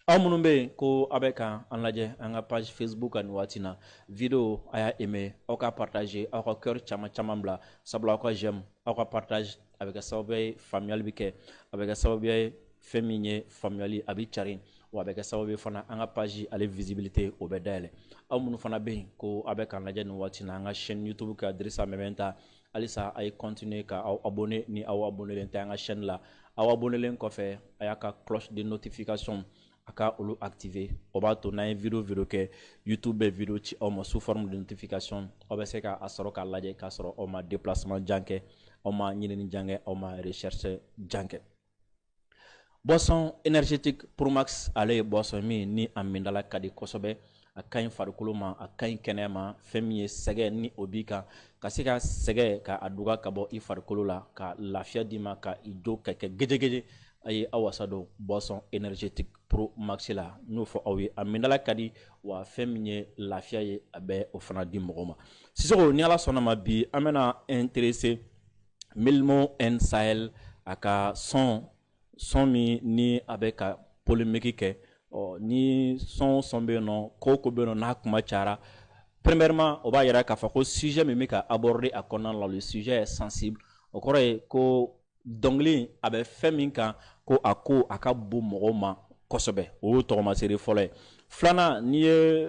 aw minnu bɛ yen ko aw bɛ kan an lajɛ an ka page Facebook kan nin waati na video a y'a aimé aw ka partager aw ka cœur caman bila sabula aw ka j'aime aw ka partage a bɛ kɛ sababu ye faamuyali bɛ kɛ a bɛ kɛ sababu ye fɛn min ye faamuyali a bɛ carin wa a bɛ kɛ sababu ye fana an ka page ale visibilité o bɛ dayɛlɛ aw minnu fana bɛ yen ko aw bɛ kan lajɛ nin waati na an ka chaîne YouTube ka Dirisa Mɛmɛnta halisa a ye continuer ka aw abonné ni aw abonnelen tɛ an ka chaîne la aw abonnelen kɔfɛ a y'a ka cloche de notification a ka olu activer o b'a to n'an ye video kɛ YouTube bɛ video ci aw ma sous forme de notification aw bɛ se k'a sɔrɔ k'a lajɛ k'a sɔrɔ aw ma déplacement jan kɛ aw ma ɲinini jan kɛ aw ma recherche jan kɛ. Boisson énergétique Promax ale ye boisson min ni a mindala ka di kosɛbɛ a ka ɲi farikolo ma a ka ɲi kɛnɛya ma fɛn min ye sɛgɛ ni o b'i kan ka se ka sɛgɛ ka a duga ka bɔ i farikolo la ka lafiya d'i ma ka i jo ka kɛ gɛjɛgɛjɛ a ye aw wasa don boisson énergétique Promax la n'o fɔ aw ye a mindala ka di wa fɛn min ye lafiya ye a bɛ o fana di mɔgɔ ma Sisoko ni Ala sɔnna ma bi an bɛna intéresser Milmo and Sahel a ka son min ni a bɛ ka polémique kɛ ni son bɛ yen nɔ ko bɛ yen nɔ n'a kuma cayara premièrement o b'a yira k'a fɔ ko sujet min bɛ ka aborder a kɔnɔna la le sujet est sensible o kɔrɔ ye ko dɔnkili a bɛ fɛn min kan ko a ka bon mɔgɔw ma kosɛbɛ o ye tɔgɔmasere fɔlɔ ye filanan n'i ye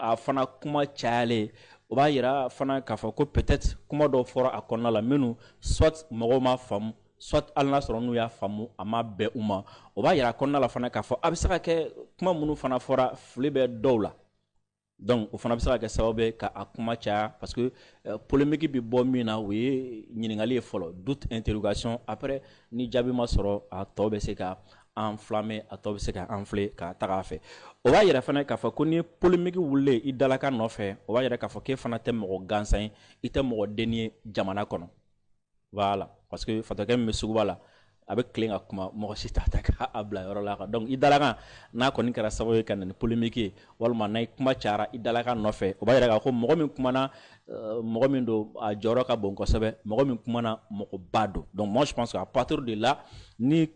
a fana kuma cayalen o b'a yira fana k'a fɔ ko peut-être kuma dɔw fɔra a kɔnɔna la minnu soit mɔgɔw ma faamu soit hali n'a sɔrɔ n'u y'a faamu a ma bɛn u ma o b'a yira a kɔnɔna la fana k'a fɔ a bɛ se ka kɛ kuma minnu fana fɔra fili bɛ dɔw la donc o fana bɛ se ka kɛ sababu ye ka a kuma caya parce que polémique bɛ bɔ min na o ye ɲininkali ye fɔlɔ doute interrogation après ni jaabi ma sɔrɔ a tɔ bɛ se ka enflammer a tɔ bɛ se ka enfler ka taga a fɛ o b'a yira fana k'a fɔ ko ni polémique wulilen i dalaka nɔfɛ o b'a yira k'a fɔ k'e fana tɛ mɔgɔ gansan ye i tɛ mɔgɔ denni ye jamana kɔnɔ voilà parce que fatakɛ min bɛ suguba la a bɛ tilen ka kuma mɔgɔ si t'a ta k'a bila yɔrɔ la donc i dalakan n'a kɔni kɛra sababu ye ka na ni polémique ye walima n'a kuma cayara i dalakan nɔfɛ o b'a yira k'a fɔ mɔgɔ min kumana mɔgɔ min don a jɔyɔrɔ ka bon kosɛbɛ mɔgɔ min kumana mɔgɔba don donc moi je pense qu'à partir de là ni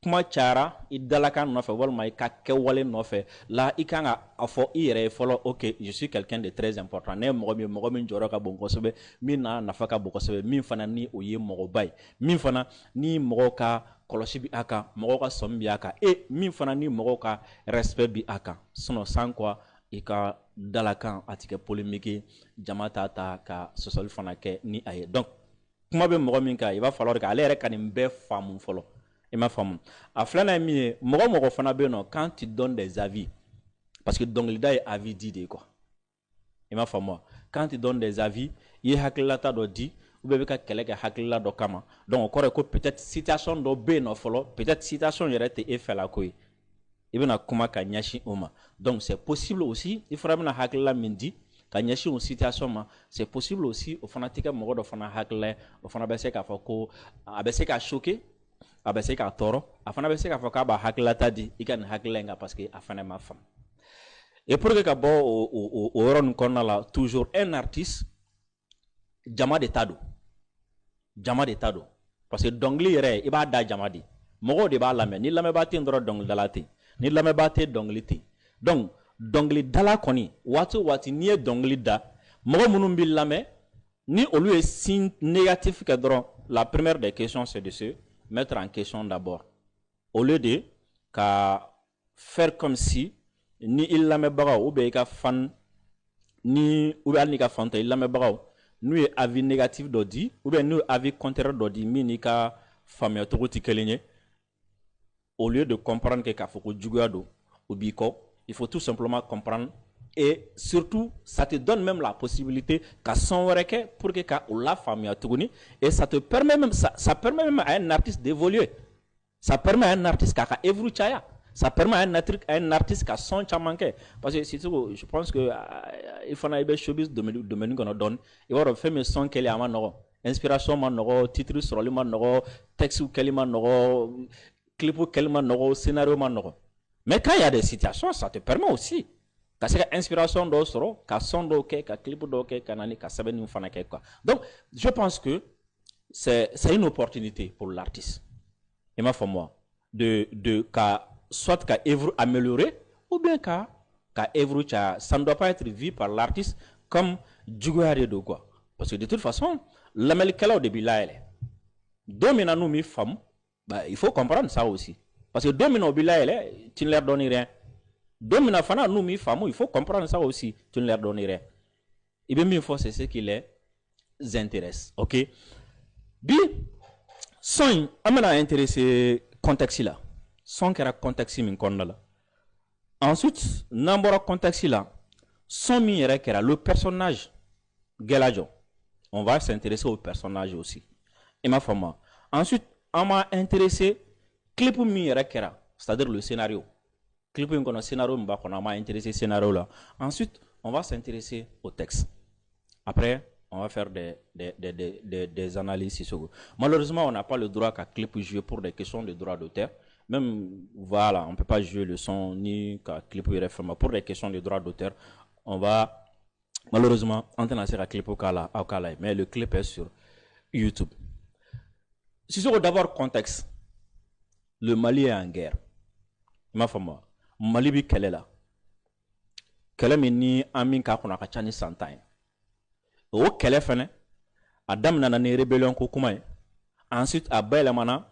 kuma cayara i dalakan nɔfɛ walima i ka kɛwale nɔfɛ la i kan ka a fɔ i yɛrɛ ye fɔlɔ ok je suis quelqu'un de très important ne ye mɔgɔ min jɔyɔrɔ ka bon kosɛbɛ min n'a nafa ka bon kosɛbɛ min fana ni o ye mɔgɔba ye min fana ni mɔgɔw ka kɔlɔsi bi a kan mɔgɔw ka sɔmi bi a kan min fana ni mɔgɔw ka respect bi a kan sinon sans quoi i ka dalakan a tɛ kɛ polémique jama t'a ta ka sɔsɔli fana kɛ ni a ye donc kuma bɛ mɔgɔ min kan i b'a falloir que ale yɛrɛ ka nin bɛɛ faamu fɔlɔ i m'a faamu a filanan ye min ye mɔgɔ fana bɛ yen nɔ quand tu donnes des avis parce que dɔnkilida ye avis di de ye quoi i m'a faamu quand tu donnes des avis i ye hakililata dɔ di ou bien i bɛ ka kɛlɛ kɛ hakilila dɔ kama donc o kɔrɔ ye ko peut-être citation dɔ bɛ yen nɔ fɔlɔ peut-être citation yɛrɛ tɛ e fɛla ko ye i bɛna kuma ka ɲɛsin o ma donc c'est possible aussi i fana bɛna hakilila min di ka ɲɛsin o citation ma c'est possible aussi o fana tɛ kɛ mɔgɔ dɔ fana hakilila ye o fana bɛ se k'a fɔ ko a bɛ se ka choquer a bɛ se k'a tɔɔrɔ a fana bɛ se k'a fɔ k'a b'a hakililata di i ka nin hakilila in kan parce que a fana ma faamu et pour que ka bɔ o yɔrɔ nin kɔnɔna la toujours un artiste jama de ta don parce que dɔnkili yɛrɛ i b'a da jama de mɔgɔw de b'a lamɛn ni lamɛnbaa tɛ yen dɔrɔn dɔnkilidala tɛ yen ni lamɛnbaa tɛ yen dɔnkili tɛ yen donc dɔnkilidala kɔni waati o waati n'i ye dɔnkili da mɔgɔ minnu b'i lamɛn ni olu ye signe négatif kɛ dɔrɔn la première des questions c'est de se mettre en question d'abord au lieu de ka faire comme si ni i lamɛnbagaw ou bien i ka fan ni ou bien hali n'i ka fan tɛ i lamɛnbagaw n'u ye avis négatif dɔ di ou bien n'u ye avis contraire dɔ di min n'i ka faamuyacogo tɛ kelen ye au lieu de comprendre que k'a fɔ ko juguya don o b'i kɔ il faut tout simplement comprendre et surtout ça te donne même la possibilité ka son wɛrɛ kɛ pour que ka o la faamuya tuguni et ça te permet même ça permet même à un artiste d'évoluer ça permet à un artiste k'a ka œuvre caya ça permet à un artiste ka son caman kɛ parce que surtout je pense que i fana i bɛ showbiz domaine kɔnɔ dɔɔni i b'a dɔn fɛn min son kɛli a ma nɔgɔn inspiration ma nɔgɔn titre sɔrɔli ma nɔgɔn texte kɛli ma nɔgɔn clip kɛli ma nɔgɔn scénario ma nɔgɔn mais quand il y a des situations ça te permet aussi ka se ka inspiration dɔw sɔrɔ ka son dɔw kɛ ka clip dɔw kɛ ka na ni ka sɛbɛnniw fana kɛ quoi donc je pense que c'est une opportunité pour l'artiste i m'a faamu wa de ka soit qu'à œuvre améliorée ou bien qu'à œuvre ça ne doit pas être vu par l'artiste comme juguare de quoi. Parce que de toute façon, l'amelkala au début là elle est. Domina nous mi femme, bah il faut comprendre ça aussi. Parce que domina au bila elle est, tu ne leur donnes rien. Domina fana nous mi femme, il faut comprendre ça aussi, tu ne leur donnes rien. Et bien mieux faut c'est ce qui les intéresse. OK? Bi son amena intéressé contexte là. Son qui a contexte min konda la. Ensuite, n'ambora contexte là. Son mi yere kera le personnage Gelajo. On va s'intéresser au personnage aussi. Et ma femme. Ensuite, on m'a intéressé clip mi yere kera, c'est-à-dire le scénario. Clip mi kono scénario mba kono m'a intéressé scénario là. Ensuite, on va s'intéresser au texte. Après, on va faire des analyses ici. Malheureusement, on n'a pas le droit qu'à clip jouer pour des questions de droit d'auteur. Même, voilà, on ne peut pas jouer le son ni qu'à clip RFM. Pour des questions de droit d'auteur, on va malheureusement entrer à clip au Kala. Mais le clip est sur YouTube. Si c'est d'abord contexte, le Mali est en guerre. Ma femme, Mali bi quelle est là? Quelle est ni amin ka kuna ka chani santain? O kɛlɛ fɛnɛ a daminɛna ni rébellion ko kuma ye ensuite a bayɛlɛmana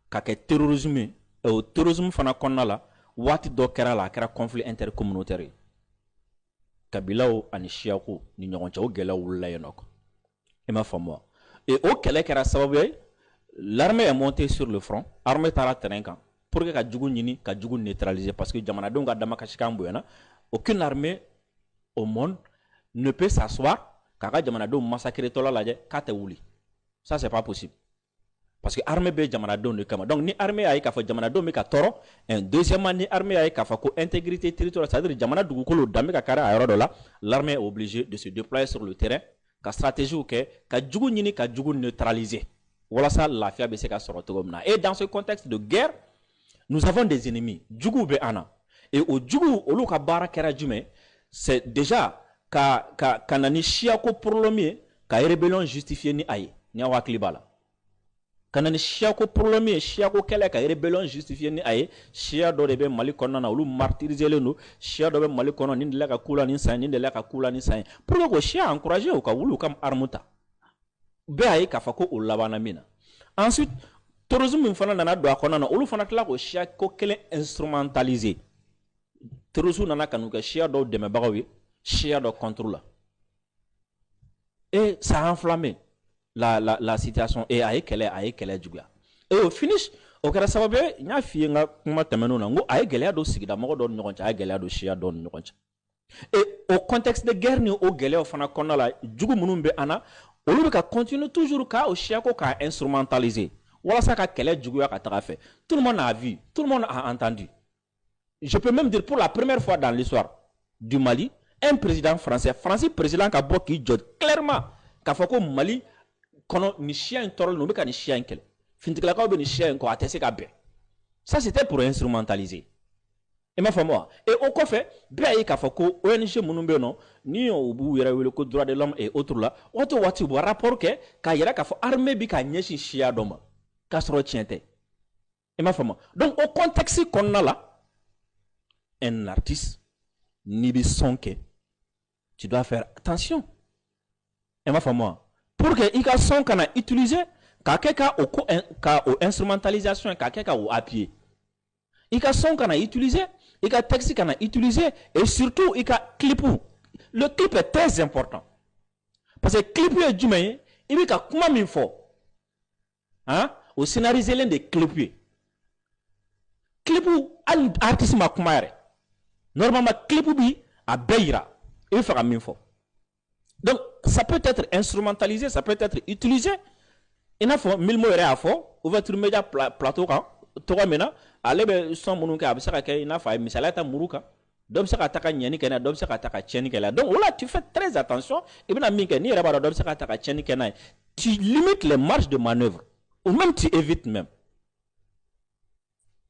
ka kɛ terrorisme ye o terrorisme fana kɔnɔna la waati dɔ kɛra la a kɛra conflit intercommunautaire ye kabilaw ani siyako ni ɲɔgɔn cɛ o gɛlɛya wulila yen nɔ i m'a faamu wa et o kɛlɛ kɛra sababu ye l'armée est montée sur le front armée taara terrain kan pour que ka jugu ɲini ka jugu neutraliser parce que jamanadenw ka damakasikan bonyana aucune armée au monde ne peut s'asseoir kaka jamanadenw massacrer tola lajɛ k'a tɛ wuli ça c'est pas possible parce que armée bɛ jamanadenw de kama donc ni armée y'a ye k'a fɔ jamanadenw bɛ ka tɔɔrɔ deuxièmement ni armée y'a ye k'a fɔ ko intégrité territoriale c'est-à-dire jamana dugukolo dan bɛ ka kari a yɔrɔ dɔ la l'armée est obligée de se déployer sur le terrain ka stratégie kɛ ka jugu ɲini ka jugu neutraliser walasa lafiya bɛ se ka sɔrɔ cogo min na et dans ce contexte de guerre nous avons des ennemis juguw bɛ an na et o juguw olu ka baara kɛra jumɛn c'est déjà ka na ni siyako problème ye ka rébellion justifier ni aye ni aw hakili b'a la ka na ni siyako problème ye siyako kɛlɛ ka rébellion justifier ni aye siya dɔ de bɛ Mali kɔnɔna na olu martyriselen don siya dɔ bɛ Mali kɔnɔ nin delila ka k'u la nin san nin delila ka k'u la nin san pour que ko siya encourager u ka wuli u ka arme ta bɛɛ a ye k'a fɔ ko o labanna min na ensuite terrorisme min fana nana don a kɔnɔna na olu fana tila ko siyako kelen instrumentaliser terrorisme nana ka n'u kɛ siya dɔw dɛmɛbagaw ye chia de contrôle et ça a enflammé la situation et a kɛlɛ juguya et au finish o kɛra sababu ye n y'a f'i ye n ka kuma tɛmɛnenw na n ko a ye gɛlɛya don sigida mɔgɔ dɔw ni ɲɔgɔn cɛ a ye gɛlɛya don siya dɔw ni ɲɔgɔn cɛ et au contexte de guerre ni o gɛlɛyaw fana kɔnɔna la jugu minnu bɛ an na olu bɛ ka continuer toujours ka o siyako k'a instrumentaliser walasa ka kɛlɛ juguya ka taga fɛ tout le monde a vu tout le monde a entendu je peux même dire pour la première fois dans l'histoire du Mali un président français président ka bɔ k'i jɔ clairement k'a fɔ ko Mali kɔnɔ ni siya in tɔɔrɔlen don u bɛ ka ni siya in kɛlɛ finitigilamɔgɔw bɛ ni siya in kɔ a tɛ se ka bɛn ça c'était pour instrumentaliser i m'a faamu wa et o kɔfɛ bɛɛ y'a ye k'a fɔ ko ONG minnu bɛ yen nɔ ni o b'u yɛrɛ wele ko droit de l'homme et autres la waati o waati u bɛ rapport kɛ k'a yira k'a fɔ armée bɛ ka ɲɛsin siya dɔ ma k'a sɔrɔ tiɲɛ tɛ i m'a faamu donc au contexte kɔnɔna la un artiste n'i bɛ son kɛ tu dois faire attention. Et ma femme, pour que il son kana utiliser ka o instrumentalisation ka o appui. Il son kana utiliser, il texte kana utiliser et surtout il clip. Le clip est très important. Parce que clip est du mais il ka kuma min fo. Hein? Au scénarisé l'un des clips. Clip al artiste ma kuma re. Normalement clip bi a beira. Il fera mieux fort. Donc, ça peut être instrumentalisé, ça peut être utilisé. Il y a 1000 mots à fond, ouverture média plateau, toi maintenant, allez, son monuka, il y a fait, mais ça l'a été mourouka. Donc, ça attaque Yanikena, donc ça attaque Tchenikela. Donc, là, tu fais très attention. Et bien, ni Rabba, donc ça attaque Tchenikena. Tu limites les marges de manœuvre, ou même tu évites même.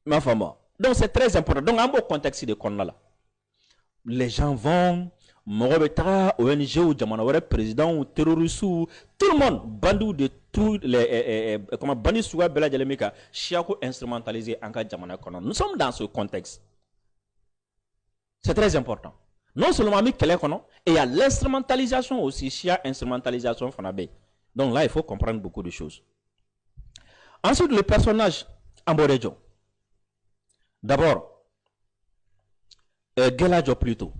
Ma femme. Donc, c'est très important. Donc, en bon contexte de Konala, les gens vont. mɔgɔ bɛ taga ONG ou jamana wɛrɛ président ou terroriste ou tout le monde bandit de tous les comment bandit suguya bɛɛ lajɛlen bɛ ka siya ko instrumentaliser an ka jamana kɔnɔ. Nous sommes dans ce contexte. C'est très important. Non seulement mi kɛlɛ kɔnɔ, et il y a l'instrumentalisation aussi, siya instrumentalisation fana bɛ yen. Donc là il faut comprendre beaucoup de choses. Ensuite le personnage Amborejo. D'abord Gelajo plutôt.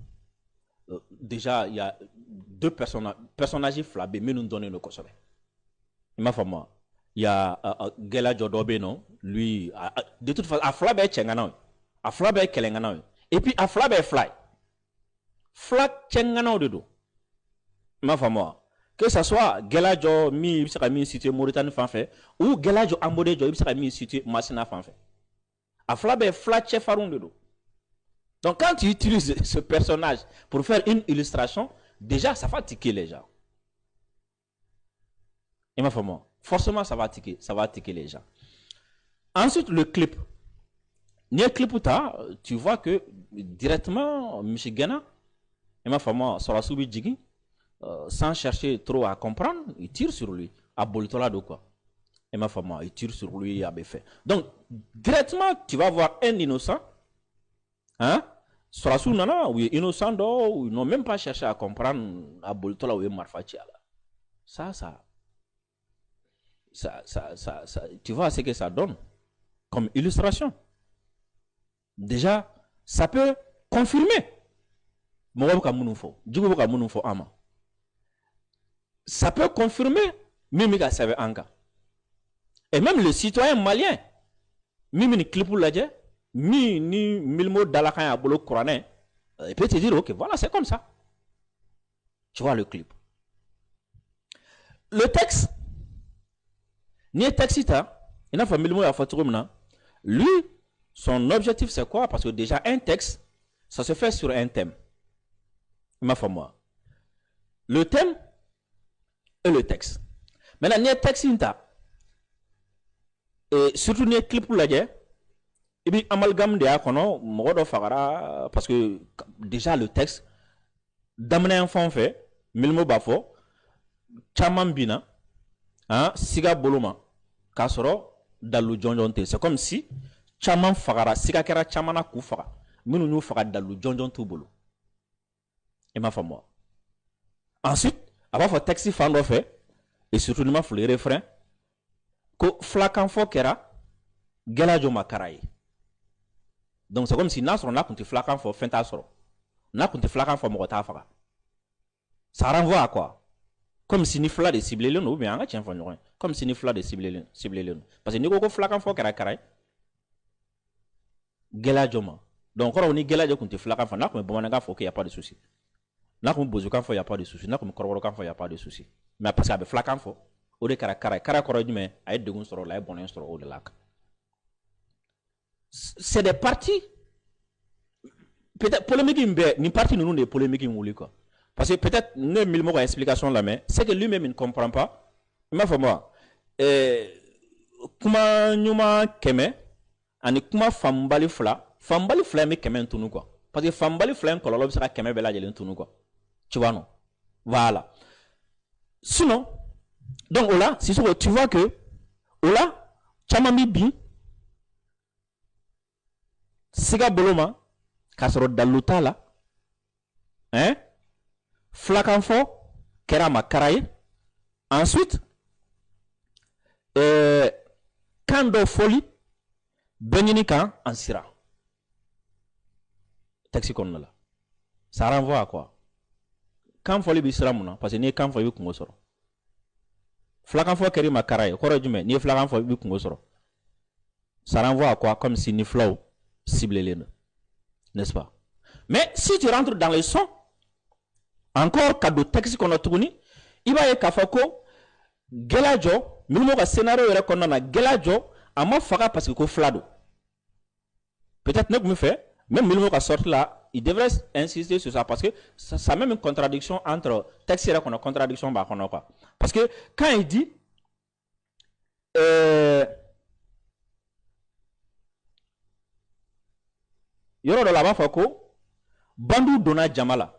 Déjà, il y a deux personnages flabés, mais nous donnons le Kosovo. Il m'a fait moi. Il y a Gelajo Dobeno, lui, de toute façon, Aflabé Tchengana, Aflabé Kelengana, et puis Aflabé Fly. Fly Tchengana de dos. Il m'a fait moi. Que ce soit Gelajo mi situé Mauritanie Fanfé, ou Gelajo Ambodejo mi situé Massina Fanfé. Aflabé Fly Tchefaroun de dos. Donc quand tu utilises ce personnage pour faire une illustration, déjà ça va tiquer les gens. Et ma femme, forcément ça va tiquer les gens. Ensuite le clip. Tu vois que directement Michigana, et ma femme, Sorasubi Djigi, sans chercher trop à comprendre, il tire sur lui. À Bolitola de quoi. Et ma femme, il tire sur lui à Béfait. Donc directement tu vas voir un innocent. Hein? Sorasu nana, ou innocent, ou ils n'ont même pas cherché à comprendre à Boltola ou Marfatia. Ça, tu vois ce que ça donne comme illustration. Déjà, ça peut confirmer. Ça peut confirmer Mimika Save Anga. Et même le citoyen malien, Mimini Klipou Ladje, ni Milmo Dalakan Abolo Korané, il peut te dire, ok, voilà, c'est comme ça. Tu vois le clip. Le texte, ni texita, il a fait Milmo à Faturumna. Lui, son objectif, c'est quoi? Parce que déjà, un texte, ça se fait sur un thème. Ma foi, moi. Le thème et le texte. Maintenant, ni texte, et surtout, ni clip pour la guerre. Et puis, amalgame de Akono, Morodo Fagara, parce que déjà le texte, d'amener un fond fait, Milmo Bafo, Chamambina, Siga Boloma, Kasoro, Dalu Jonjonte. C'est comme si Chaman Fagara, Siga Kera Chamana Koufara, Minou Fagara Dalu Jonjon Bolo. Et ma femme, moi. Ensuite, avant de texte fan fait, et surtout, il m'a fait le refrain, que Flakan Fokera, Gelajo Makaraï. Donc c'est comme si Nasron n'a compté flaquant pour Fentasoro. N'a compté flaquant pour Morotafara. Ça renvoie à quoi? Comme si ni fla de ciblé le ou bien un tien fond. Comme si ni fla de ciblé le. Parce que ni go flaquant pour Karakai. Geladjoma. Donc on est Geladjo compté flaquant pour n'a comme bon manga faut qu'il n'y a pas de souci. N'a comme bozukan faut il n'y a pas de souci. N'a comme cororokan faut il n'y a pas de souci. Mais parce qu'il y a flaquant faut. Au de Karakai. Karakai du mais à être de gun là bon instro au de lac. C'est des parties peut-être polémique ni partie nous des polémiques quoi parce que peut-être ne mille mots explication là mais c'est que lui-même il ne comprend pas ma foi moi kuma nyuma keme ani kuma fambali fla mais keme tunu quoi parce que fambali fla ko lolo sera keme bela jelen tunu quoi tu vois non voilà sinon donc là si tu vois que là chamami bi Siga Boloma, Kasoro Dalutala, hein, Flakanfo, Kerama Karaye, ensuite, Kando Foli, Benyinika, Ansira. Taxi qu'on là. Ça renvoie à quoi? Quand Foli Bisra Mouna, parce que ni quand Foli Kungosoro. Flakanfo Kerima Karaye, Korojume, ni Flakanfo Kungosoro. Ça renvoie à quoi? Comme si ni flow. Cibler les nœuds, n'est-ce pas? Mais si tu rentres dans les sons, encore cadeau texte qu'on a tourné, il va y avoir Kafako, Gelajo, nous avons un scénario qu'on a Gelajo, à moi fera parce que c'est flado. Peut-être que me fait, même nous avons sorti là, il devrait insister sur ça parce que ça même une contradiction entre texte et qu'on a contradiction, bah qu'on a pas. Parce que quand il dit Yoro de la Bafako, Bandou Dona Jamala.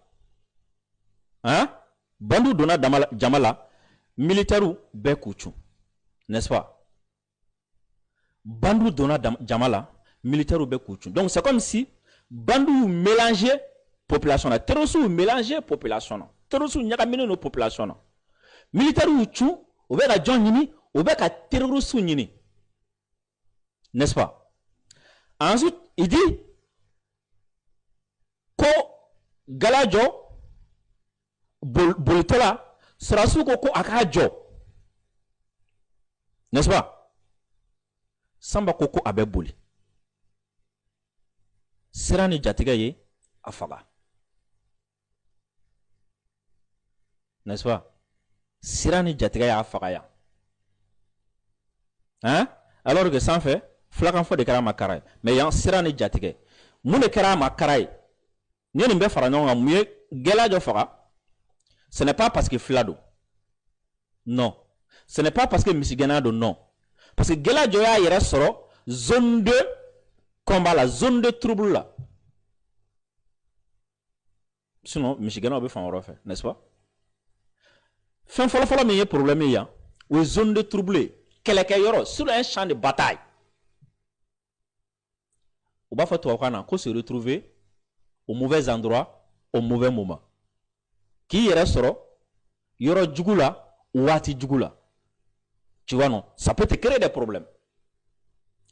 hein bandu donna jamala militaire bɛɛ k'u cun n'est-ce pas bandu donna jamala militaire bɛɛ k'u cun donc c'est comme si bandu mélanger population na terroristes mélanger population na terroristes ɲagaminen no population na militaire cun o bɛ ka jɔn ɲini o bɛ ka terroristes ɲini n'est-ce pas ensuite il dit ko galajɔ bolitola sɔrɔsiw ko a k'a jɔ n'est-ce pas Samba ko a bɛ boli sira ni jatigɛ ye a faga n'est-ce pas sira ni jatigɛ y'a faga yan hein alors que sanfɛ fulakanfɔ de kɛra makara ye mais yan sira ni jatigɛ mun de kɛra makara ye ni nin bɛ fara ɲɔgɔn kan mun ye gɛlɛya dɔ faga ce n'est pas parce que fila don non ce n'est pas parce que misigɛnna don non parce que gɛlɛya dɔ y'a yɛrɛ sɔrɔ zone de combat la zone de trouble la sinon misigɛnnaw bɛ fan wɛrɛ fɛ n'est-ce pas fɛn fɔlɔfɔlɔ min ye problème ye yan o ye zone de trouble ye kɛlɛkɛyɔrɔ sur un champ de bataille u b'a fɔ tubabukan na ko se retrouver au mauvais endroit au mauvais moment k'i yɛrɛ sɔrɔ yɔrɔ jugu la waati jugu la tu vois non ça peut te créer des problèmes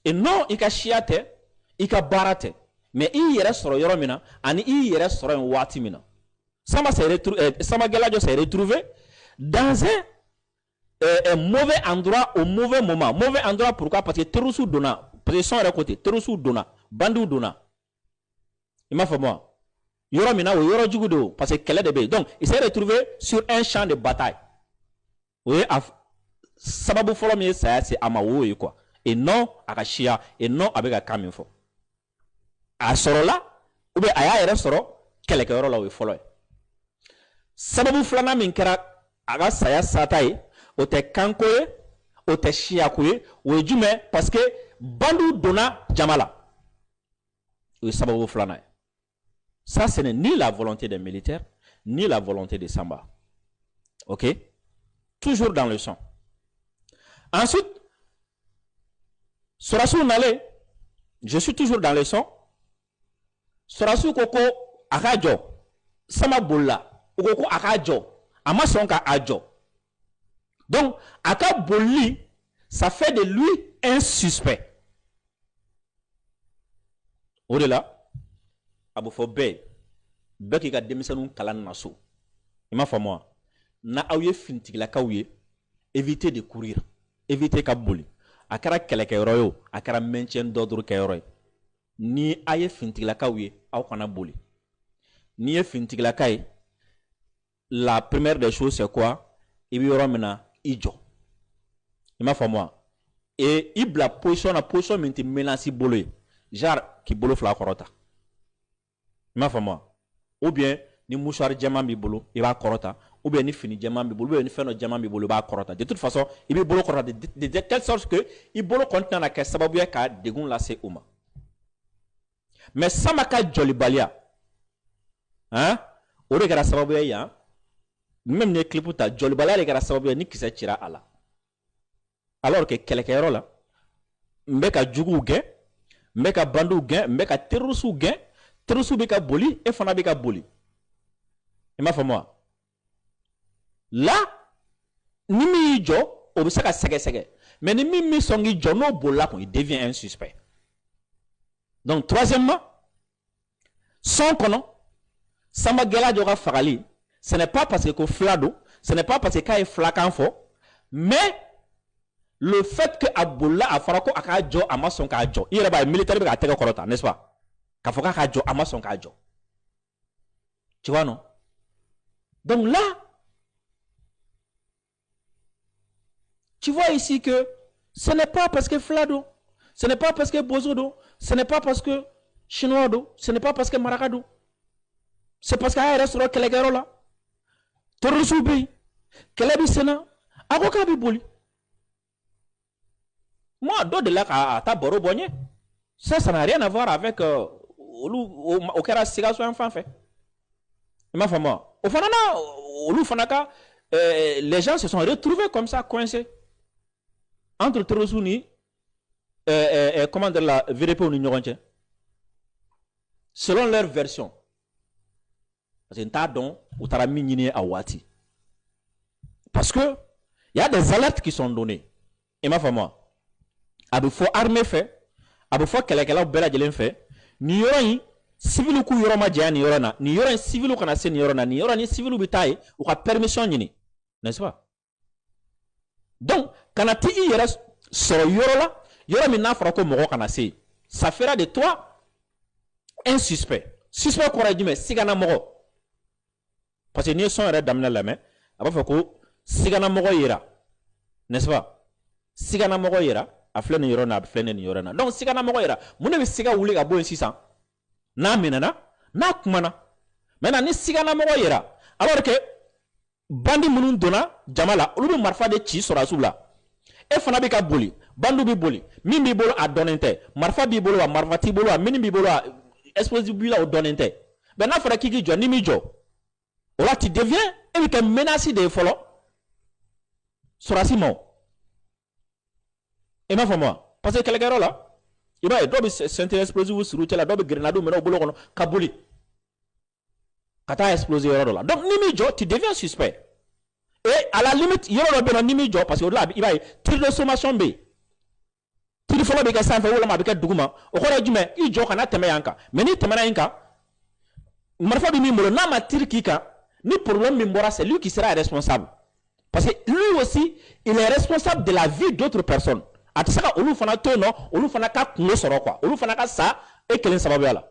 et non i ka siya tɛ i ka baara tɛ mais i yɛrɛ sɔrɔ yɔrɔ min na ani i yɛrɛ sɔrɔ yen waati min na Samba Galajo s'est retrouvé dans un mauvais endroit au mauvais moment. Mauvais endroit pourquoi? Parce que terroristes donna, parce que son côté, terroristes donna, bandits donna. Il m'a fait moi. Yoro mina ou yoro jugudo parce que quel est de donc il s'est retrouvé sur un champ de bataille. Oui, sababu folo mi ça c'est amawo quoi. Et non akashia et non avec a kaminfo. A soro là ou bien aya ere soro keleke yoro la we folo. Sababu flana min kera aga saya satai o te kankoye o te shiakoye o jume parce que bandu donna jamala. Oui, sababu flana. Ça, ce n'est ni la volonté des militaires, ni la volonté des Samba. Ok? Toujours dans le son. Ensuite, Sorasu Nale, je suis toujours dans le son. Sorasu Koko Akajo, Sama Bola, Koko Akajo, Amasonka Ajo. Donc, Akaboli, ça fait de lui un suspect. Au-delà, Abu Fobe, Beki ka demisanu kalan naso. Ima fa moi. Na awye fintigla kawye, éviter de courir, éviter ka boli. Akara keleke royo, akara maintien d'ordre kayroy. Ni aye fintigla kawye, aw kana boli. Ni ye fintigla kay, la première des choses c'est quoi? Ibi yoromena ijo. Ima fa moi. Et ibla position na position minti menaci bolo. Genre ki bolo fla korota. Ma fama ou bien ni mouchoir diamant bi bolo il va korota ou bien ni fini diamant bi bolo ou bien ni feno diamant bi bolo ba korota de toute façon il bi bolo korota de telle sorte que il bolo content na ka sababu ya ka degun la se uma mais sama ka joli balia hein o de kɛra sababu ya même ni clip ta joli balia de kɛra sababu ya ni kisɛ cira ala alors que kɛlɛkɛyɔrɔ la mbe ka jugu gɛn mbe ka bandu gɛn mbe ka terroristes gɛn terroristes bika boli et fana bika boli. Il m'a fait moi. Là, ni mi jo, obisaka sege. Mais ni mi songi jo no bola il devient un suspect. Donc troisièmement, son kono, Samba Galajo ka fagali, ce n'est pas parce que flado, ce n'est pas parce que ka est flaquant fort, mais le fait que Aboula a farako aka jo amason ka jo, il est militaire bika teka korota, n'est-ce pas? Kafoka kajo amason kajo. Tu vois non? Donc là, tu vois ici que ce n'est pas parce que Flado, ce n'est pas parce que Bozodo, ce n'est pas parce que Chinoado, ce n'est pas parce que Maracado. C'est parce qu'il y a un restaurant qui est là. Torosoubi, Kelebi Sena, Agokabi Boli. Moi, d'autres là, à ta boro bonnier. Ça n'a rien à voir avec au cas siga so enfant fait. Ma femme au fanana les gens se sont retrouvés comme ça, coincés. Entre Terosuni comment dire la VDP ou l'Ignorantie. Selon leur version. Parce que il y a des alertes qui sont données. Et ma femme, il faut armée fait, il faut que la belle de fait, ni yoro civil ku yoro ma dia ni yoro na, ni yoro civil kana se ni yoro na, ni yoro ni civil bitaye ou ka permission ni, n'est-ce pas? Donc, quand tu y restes sur yoro là, yoro mi na fera ko mogo kana se, ça fera de toi un suspect. Suspect ko radime sigana mogo. Parce que ni son era damna la main, aba fa ko sigana mogo yira. N'est-ce pas? Sigana mogo yira, a flene yoro na, a flene ni yoro na. Donc sigana mogo yira, mune bi siga wuli ga bo 600. Na minana, na kumana. Maintenant ni sigana mogo yira. Alors que bandi munun dona jamala, olu bi marfa de ci sora subla. E fana bi ka boli, bandu bi boli, min bi bolo a donente, marfa bi bolo a marfati bolo a min bi bolo a explosive bi la o donente. Ben na fara kiki jo ni mi jo. Là tu deviens et tu menacé de follow. Sera Simon. Et ma femme, parce que quelqu'un là, il va être c'est explosif sur route là, dobe grenade mais au boulot Kabouli. Kata explosé là. Donc Nimijo, tu deviens suspect. Et à la limite, il y aura bien Nimijo parce que là il va tirer de sommation B. Tu follow be ka sa fa wala ma be ka duguma. O ko rajume i jo kana teme yanka. Mais ni teme na yanka. Marfa bi mi molo na ma tir kika. Ni problème Mimbora, c'est lui qui sera responsable. Parce que lui aussi, il est responsable de la vie d'autres personnes. Atisaka olu fana to no, olu fana ka kungo soro quoi. Olu fana ka sa et kelen sababu ala.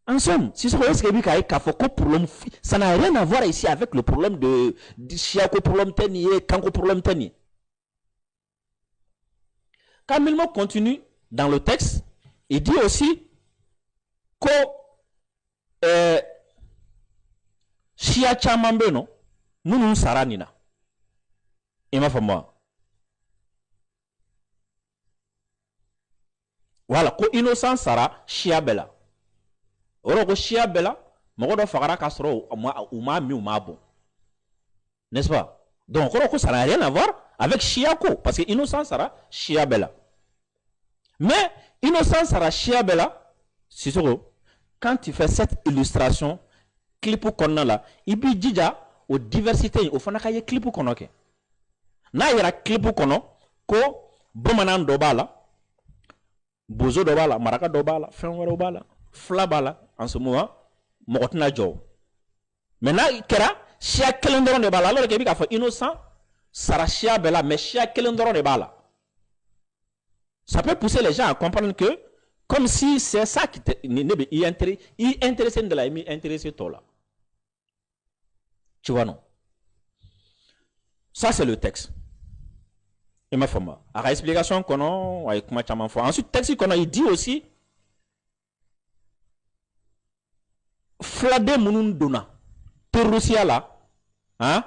En somme, si ce que problème, ça n'a rien à voir ici avec le problème de Chiako problème tenier, Kanko problème tenier. Camilmo continue dans le texte, il dit aussi que Shia chamambe no munu saranina ima famo voilà ko innocent sara Shia bela oro ko Shia bela mogodo fagara kasro uma mi uma bon, n'est-ce pas? Donc oro ko ça n'a rien à voir avec Shiako parce que innocent sara Shia bela, mais innocent sara Shia bela c'est sûr. Quand tu fais cette illustration, clip qu'on a là, il y a déjà aux diversités, au fond, il y a clip qu'on a. Na yera clip qu'on a, ko bomanan dobala, bozo dobala, maraka dobala, fenwa dobala, flabala, en ce moment, mokotna jo. Maintenant, kera, chia kelendoron de bala, alors que il faut innocent, sara chia bela, mais chia kelendoron de bala. Ça peut pousser les gens à comprendre que comme si c'est ça qui intéressé de la intéressé toi là. Tu vois non? Ça c'est le texte. Et ma femme. À la explication qu'on a avec ma chambre. Ensuite texte qu'on a il dit aussi flade munun dona. Terrosia là. Hein?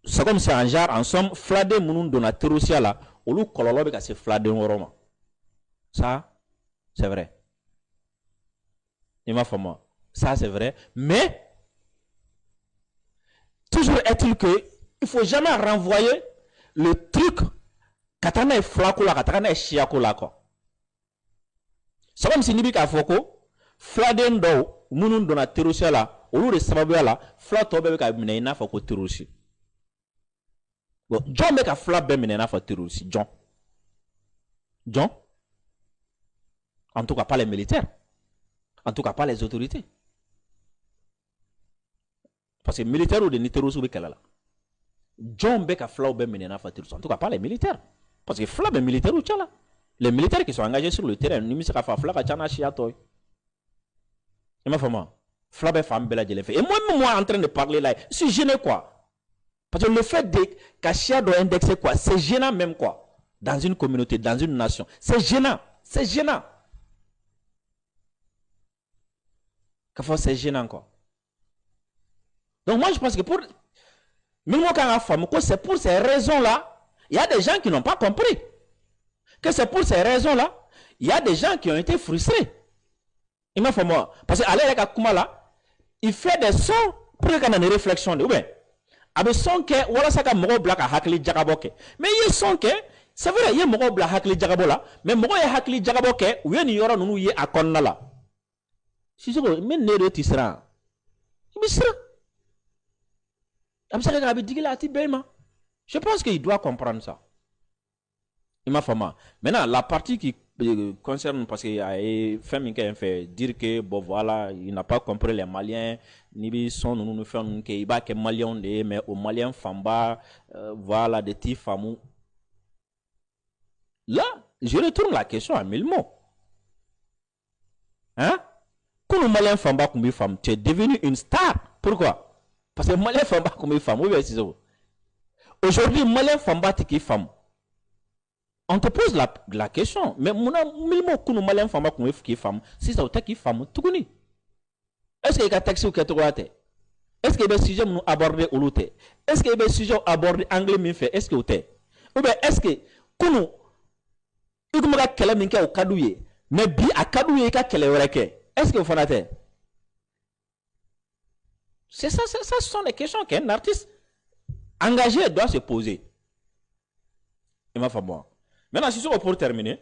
C'est comme c'est un genre en somme flade munun dona terrosia là. Olu kololo be se flade woroma. Ça c'est vrai. Il m'a fait moi. Ça, c'est vrai. Mais, toujours est-il que il ne faut jamais renvoyer le truc katana est flako la, katana est chiako la. C'est comme si Nibika Foko, Fladen do, Munun dona terusia la, au lieu de sababu la, Flato beka minena foko terusi. Bon, John beka Flab minena foko terusi. John. En tout cas, pas les militaires. En tout cas, pas les autorités. Parce que les militaires ou des niteros ou des là. John Beka Flau Ben Menena Fatirus. En tout cas, pas les militaires. Parce que Flau Ben militaire ou tchala. Les militaires qui sont engagés sur le terrain, ils ne savent pas Flau Kachana Chiatoy. Et ma femme, Flau Ben Femme Bella de l'effet. Et moi, en train de parler là, je suis gêné quoi. Parce que le fait de Kachia doit indexer quoi, c'est gênant même quoi. Dans une communauté, dans une nation. C'est gênant. C'est gênant. C'est gênant quoi. Donc moi je pense que pour c'est pour ces raisons-là, il y a des gens qui n'ont pas compris. Que c'est pour ces raisons-là, il y a des gens qui ont été frustrés. Il m'a fait moi. Parce que aller avec Kumala, il fait des sons pour que ait une réflexion ou bien avec son que wala saka mogo black a hakli jagabo ke mais il son que c'est vrai il y a mogo black hakli jagabo là mais mogo ya hakli jagabo ke ou ni yoro nunu ye akonna là si je mais ne de tisra bisra am saka ga bi digila ati bema je pense qu'il doit comprendre ça il m'a fait mal maintenant la partie qui concerne parce qu'il a fait dire que bon voilà il n'a pas compris les Maliens ni son nous fait que il va que Maliens mais au Maliens famba voilà des petits famous là je retourne la question à mille mots hein quand le Malien famba comme femme tu es devenu une star pourquoi parce que Malien famba comme femme oui c'est ça aujourd'hui Malien famba qui femme on te pose la question mais mon mille mots que nous Malien famba comme femme si ça qui femme tout connu est-ce qu'il y a taxi ou quelque chose est-ce qu'il y a des sujets nous aborder au lote est-ce qu'il y a des sujets aborder anglais mi fait est-ce que ou bien est-ce que nous il comme ka kele min ke o kadouye mais bi a kadouye ka kele wore ke est-ce que vous faites c'est ça ce sont des questions qu'un artiste engagé doit se poser il m'a fait bon maintenant si c'est pour terminer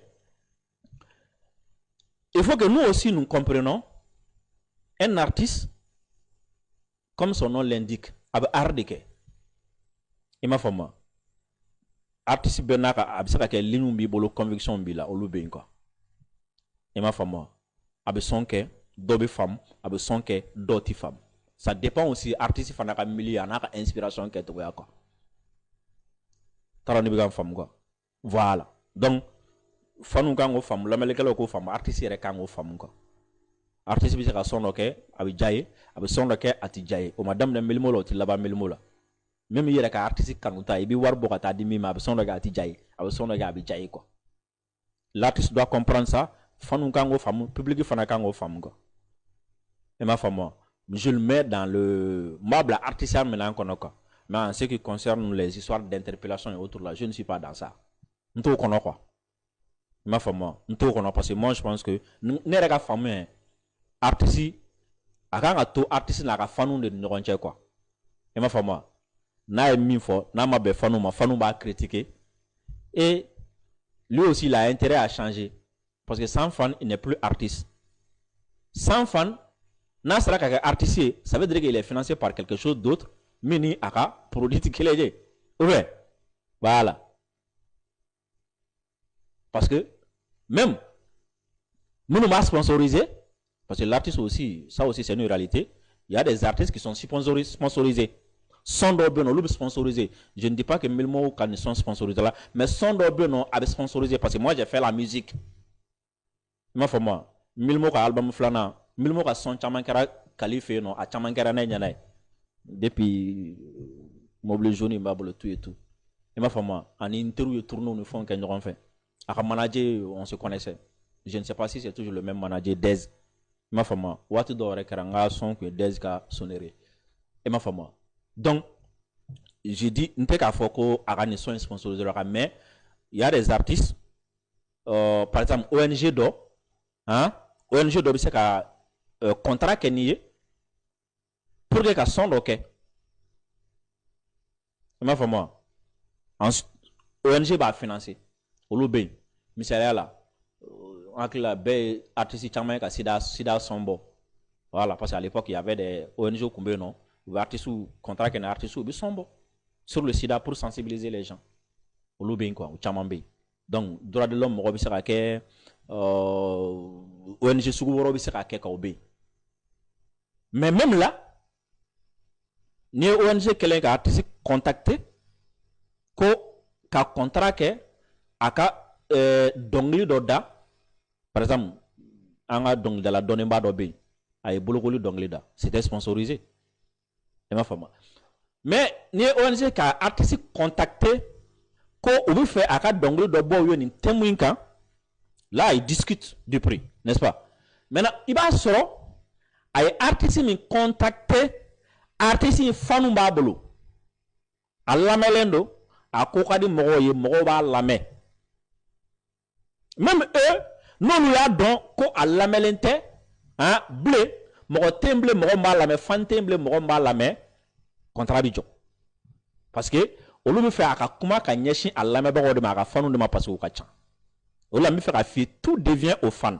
il faut que nous aussi nous comprenions un artiste comme son nom l'indique ab ardike il m'a fait bon artiste benaka abisaka ke linu bi bolo conviction bi la olube quoi et ma femme abe sonke dobe femme abe sonke doti femme ça dépend aussi artiste fanaka mili anaka inspiration ke to ya quoi tarani bi gam femme quoi voilà donc fanu kango femme la melekelo ko femme artiste re kango femme quoi artiste bi ka sono ke abe jaye abe sono ke ati jaye o madame de milmolo ti laba milmola même il y a des artistes qui et puis war bokata di mima besoin de gati jay a besoin de gabi jay quoi l'artiste doit comprendre ça fanu kango femme public fana kango femme quoi et ma femme je le mets dans le meuble artisanal maintenant quoi mais en ce qui concerne les histoires d'interpellation et autres là je ne suis pas dans ça nto kono quoi ma femme nto kono parce que moi je pense que ne rega femme artiste akanga to artiste na ka fanu de nyoronche quoi et ma femme n'a mis fort n'a ma be fanu ba critiquer et lui aussi il a intérêt à changer parce que sans fan il n'est plus artiste sans fan n'a sera qu'un artiste ça veut dire qu'il est financé par quelque chose d'autre mais ni aka produit qu'il est ouais voilà parce que même nous m'a sponsorisé parce que l'artiste aussi ça aussi c'est une réalité il y a des artistes qui sont sponsorisés Sondo Beno, l'oubli sponsorisé. Je ne dis pas que Milmo quand ils sont sponsorisés là, mais Sondo Beno a sponsorisé parce que moi j'ai fait la musique. Ma foi moi, Milmo ka album flana, Milmo ka son chamankara qualifié non, a chamankara na nyana. Depuis mobile jaune imbable tout et tout. Et ma foi moi, en interview tourne nous font qu'un fait. À manager on se connaissait. Je ne sais pas si c'est toujours le même manager Dez. Ma foi moi, what do rekaranga son que Dez ka sonnerie. Et ma foi moi. Donc, j'ai dit, nous avons fait Arani sont sponsorisés, mais il y a des artistes, par exemple, ONG Do, hein, ONG Do, c'est un contrat qui est nié pour que son ok. Mais moi, ONG va financer. Au Loubé, Michel là, on a des artistes qui ont Sida Sombo. Voilà, parce qu'à l'époque, il y avait des ONG au non? Artistes ou contrat qu'un artiste ou sombo sur le sida pour sensibiliser les gens au lobbying quoi au chamambe donc droit de l'homme robi sera que ONG sugu robi sera que kaobe mais même là ni ONG quelqu'un artiste contacté ko ka contrat que aka dongli doda par exemple anga dong de la donne ba dobe ay bologoli dongli da c'était sponsorisé. Ma femme. Mais ni ONG ka artiste contacté ko ou fait aka donglo do bo yo ni témoin kan là il discute du prix n'est-ce pas maintenant il va soro ay artiste mi contacté artiste fanu babolo alla melendo akoka di mogo ba lame même eux non nous la don ko alla melente hein blé mɔgɔ temble mɔgɔ b'a lamɛn fan temble mɔgɔ b'a lamɛn contrat bi jɔ parce que olu bɛ fɛ a ka kuma ka ɲɛsin a lamɛnbagaw de ma a ka fanu de ma parce que u ka ca o la n bɛ fɛ ka f'i tout devient aux fans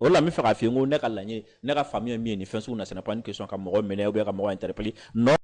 o la n bɛ fɛ ka f'i ko ne ka laɲini ne ka faamuya min ye nin fɛn sugu na ce n'est pas une question ka mɔgɔ minɛ ou bien ka mɔgɔ interpeller non